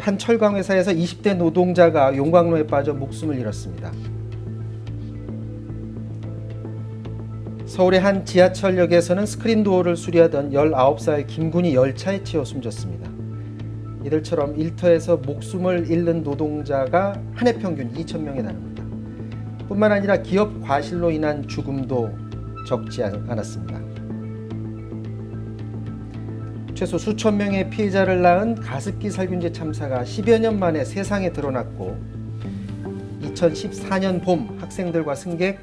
한 철강 회사에서 20대 노동자가 용광로에 빠져 목숨을 잃었습니다. 서울의 한 지하철역에서는 스크린도어를 수리하던 19살 김군이 열차에 치여 숨졌습니다. 이들처럼 일터에서 목숨을 잃는 노동자가 한 해 평균 2,000명에 달합니다. 뿐만 아니라 기업 과실로 인한 죽음도 적지 않았습니다. 최소 수천 명의 피해자를 낳은 가습기 살균제 참사가 10여 년 만에 세상에 드러났고 2014년 봄 학생들과 승객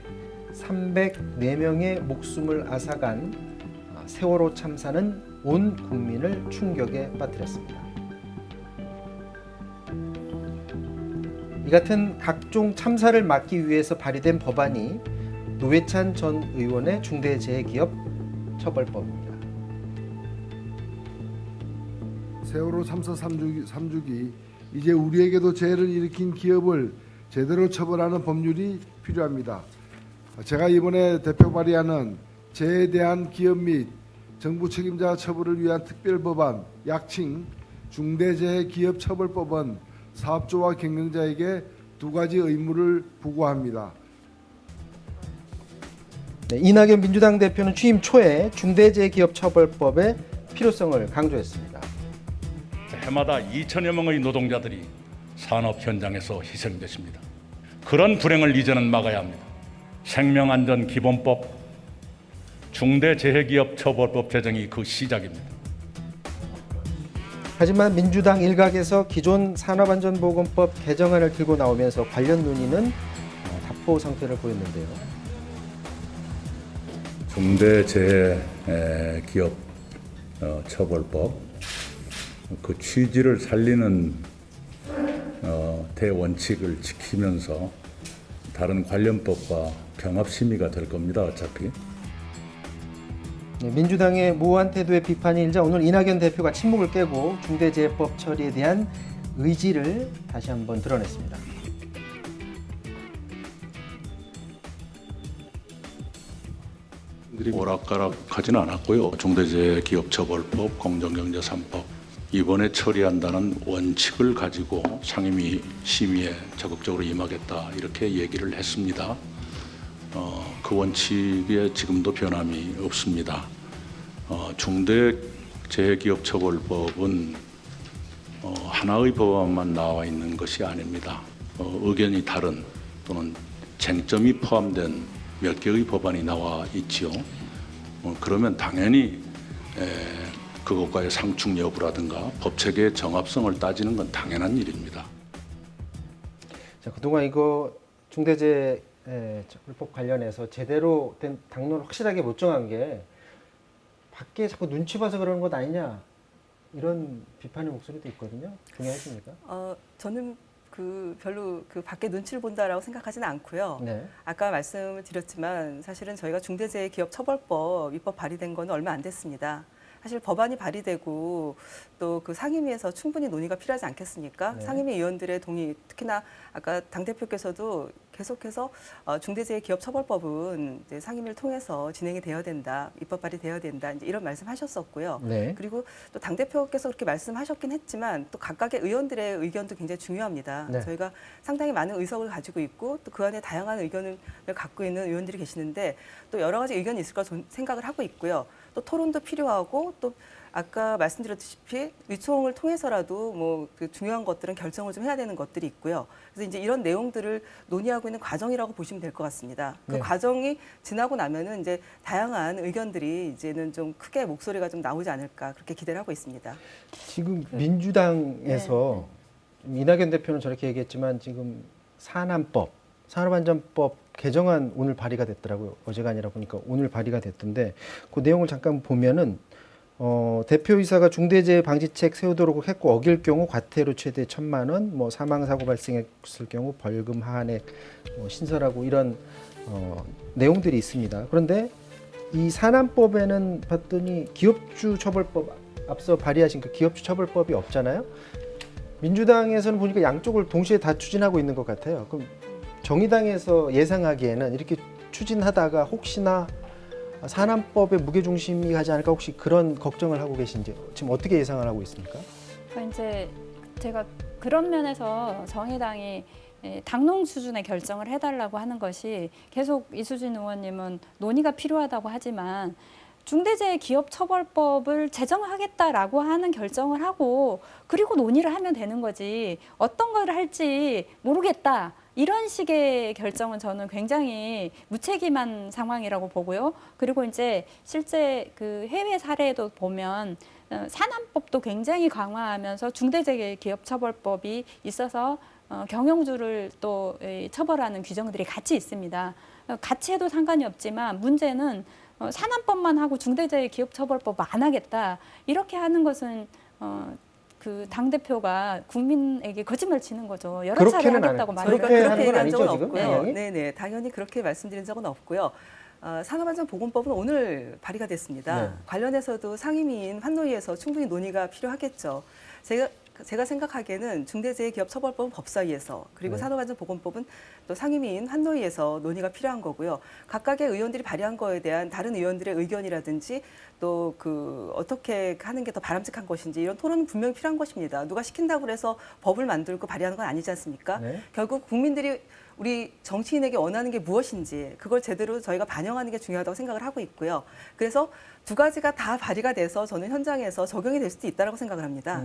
304명의 목숨을 앗아간 세월호 참사는 온 국민을 충격에 빠뜨렸습니다. 이 같은 각종 참사를 막기 위해서 발의된 법안이 노회찬 전 의원의 중대재해기업 처벌법입니다. 세월호 참사 3주기 이제 우리에게도 재해를 일으킨 기업을 제대로 처벌하는 법률이 필요합니다. 제가 이번에 대표 발의하는 재해에 대한 기업 및 정부 책임자 처벌을 위한 특별법안 약칭 중대재해기업처벌법은 사업주와 경영자에게 두 가지 의무를 부과합니다. 이낙연 민주당 대표는 취임 초에 중대재해기업처벌법의 필요성을 강조했습니다. 해마다 2천여 명의 노동자들이 산업 현장에서 희생됐습니다. 그런 불행을 이제는 막아야 합니다. 생명안전기본법, 중대재해기업처벌법 제정이 그 시작입니다. 하지만 민주당 일각에서 기존 산업안전보건법 개정안을 들고 나오면서 관련 논의는 답보 상태를 보였는데요. 중대재해기업처벌법 그 취지를 살리는 대원칙을 지키면서 다른 관련법과 병합 심의가 될 겁니다. 어차피. 민주당의 무한 태도의 비판이 일자 오늘 이낙연 대표가 침묵을 깨고 중대재해법 처리에 대한 의지를 다시 한번 드러냈습니다. 오락가락하지는 않았고요. 중대재해기업처벌법, 공정경제 3법 이번에 처리한다는 원칙을 가지고 상임위 심의에 적극적으로 임하겠다 이렇게 얘기를 했습니다. 그 원칙에 지금도 변함이 없습니다. 중대재해기업처벌법은 하나의 법안만 나와 있는 것이 아닙니다. 의견이 다른 또는 쟁점이 포함된 몇 개의 법안이 나와 있지요. 그러면 당연히 그것과의 상충 여부라든가 법체계의 정합성을 따지는 건 당연한 일입니다. 자, 그동안 이거 중대재해처벌법 관련해서 제대로 된 당론을 확실하게 못 정한 게 밖에 자꾸 눈치 봐서 그러는 것 아니냐 이런 비판의 목소리도 있거든요. 동의하십니까? 저는 별로 밖에 눈치를 본다라고 생각하지는 않고요. 네. 아까 말씀을 드렸지만 사실은 저희가 중대재해기업처벌법 입법 발의된 거는 얼마 안 됐습니다. 사실 법안이 발의되고 또 그 상임위에서 충분히 논의가 필요하지 않겠습니까? 네. 상임위 의원들의 동의, 특히나 아까 당대표께서도 계속해서 중대재해기업처벌법은 이제 상임위를 통해서 진행이 되어야 된다, 입법 발의되어야 된다, 이제 이런 말씀하셨었고요. 네. 그리고 또 당대표께서 그렇게 말씀하셨긴 했지만 또 각각의 의원들의 의견도 굉장히 중요합니다. 네. 저희가 상당히 많은 의석을 가지고 있고 또 그 안에 다양한 의견을 갖고 있는 의원들이 계시는데 또 여러 가지 의견이 있을 거라 생각을 하고 있고요. 또 토론도 필요하고 또 아까 말씀드렸다시피 의총을 통해서라도 그 중요한 것들은 결정을 좀 해야 되는 것들이 있고요. 그래서 이제 이런 내용들을 논의하고 있는 과정이라고 보시면 될 것 같습니다. 그 네. 과정이 지나고 나면은 이제 다양한 의견들이 이제는 좀 크게 목소리가 좀 나오지 않을까 그렇게 기대를 하고 있습니다. 지금 민주당에서 이낙연 대표는 저렇게 얘기했지만 지금 산업안전법 개정안 오늘 발의가 됐더라고요. 어제가 아니라 보니까 오늘 발의가 됐던데 그 내용을 잠깐 보면은 대표이사가 중대재해방지책 세우도록 했고 어길 경우 과태료 최대 1,000만 원, 사망사고 발생했을 경우 벌금 하한액 신설하고 이런 내용들이 있습니다. 그런데 이 산안법에는 봤더니 기업주 처벌법 앞서 발의하신 그 기업주 처벌법이 없잖아요. 민주당에서는 보니까 양쪽을 동시에 다 추진하고 있는 것 같아요. 그럼 정의당에서 예상하기에는 이렇게 추진하다가 혹시나 산안법에 무게중심이 가지 않을까 혹시 그런 걱정을 하고 계신지 지금 어떻게 예상을 하고 있습니까? 이제 제가 그런 면에서 정의당이 당론 수준의 결정을 해달라고 하는 것이 계속 이수진 의원님은 논의가 필요하다고 하지만 중대재해기업처벌법을 제정하겠다라고 하는 결정을 하고 그리고 논의를 하면 되는 거지 어떤 걸 할지 모르겠다. 이런 식의 결정은 저는 굉장히 무책임한 상황이라고 보고요. 그리고 이제 실제 그 해외 사례도 보면 산안법도 굉장히 강화하면서 중대재해기업처벌법이 있어서 경영주를 또 처벌하는 규정들이 같이 있습니다. 같이 해도 상관이 없지만 문제는 산안법만 하고 중대재해기업처벌법 안 하겠다. 이렇게 하는 것은 그 당대표가 국민에게 거짓말 치는 거죠. 여러 차례 그렇게는 안 하겠다고 해요. 말해요. 그렇게 하는 건 얘기한 아니죠, 적은 지금? 없고요. 당연히? 네네, 당연히 그렇게 말씀드린 적은 없고요. 산업안전보건법은 오늘 발의가 됐습니다. 네. 관련해서도 상임위인 환노위에서 충분히 논의가 필요하겠죠. 제가 생각하기에는 중대재해기업처벌법은 법사위에서 그리고 네. 산업안전보건법은 또 상임위인 환노위에서 논의가 필요한 거고요. 각각의 의원들이 발의한 거에 대한 다른 의원들의 의견이라든지 또 그 어떻게 하는 게 더 바람직한 것인지 이런 토론은 분명히 필요한 것입니다. 누가 시킨다고 해서 법을 만들고 발의하는 건 아니지 않습니까? 네. 결국 국민들이 우리 정치인에게 원하는 게 무엇인지 그걸 제대로 저희가 반영하는 게 중요하다고 생각을 하고 있고요. 그래서 두 가지가 다 발의가 돼서 저는 현장에서 적용이 될 수도 있다고 생각을 합니다.